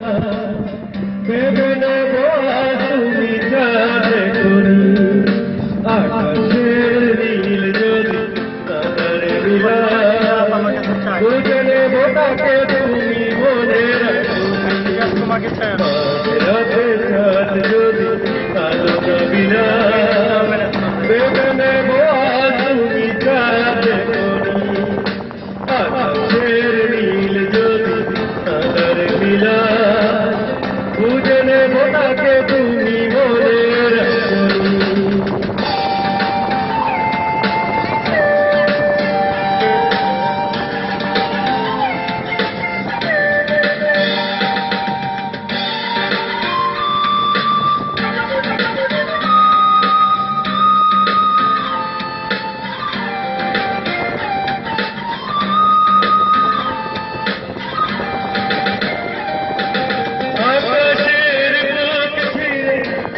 ভেবে নেব তুমি যাবে করি আকাশের নীল যদি তারে মিলা বুঝে নেব তাকে তুমি মনে রাখো রাতে যদি আলো বিনা ভেবে নেব তুমি যাবে করি আকাশের নীল যদি তারে মিলা বুঝে নেব তাকে তুমি মনে রাখো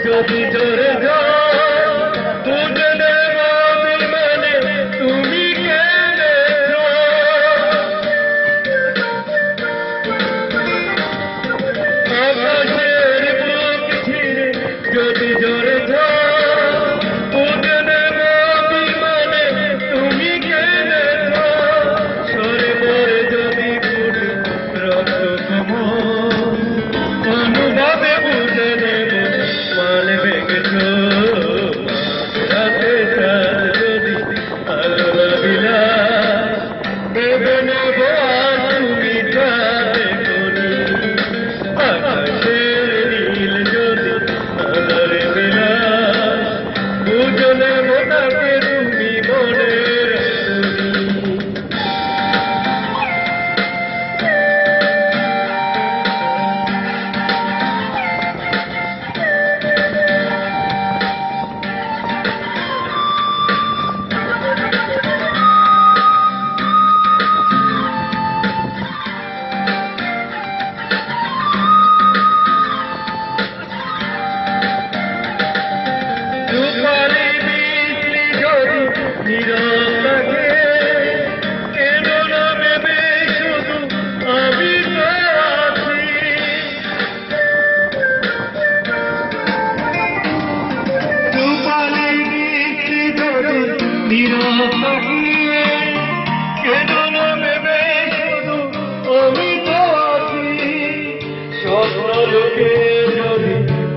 যদি জোরে বুঝে নেব মানে তুমি কেঁদেছো আকাশের বুক ছিঁড়ে যদি জোরে বুঝে নেব মানে তুমি কেঁদেছো সরে মরে যদি ফুটে রক্ত কমল অনুভবে বুঝে নেব মানে ভেঙেছো রাতে যদি আলো বিলা ভেবে নেব তুমি যাবে করি আকাশের নীল যদি আলোরে মিলা বুঝে নেব তাকে তুমি মনে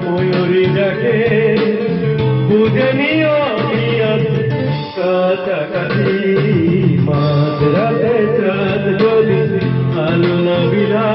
ময়ূরী ডাকে বুঝে নিও কাছাকাছি মাঝ রাতে চাঁদ যদি আলো না বিলা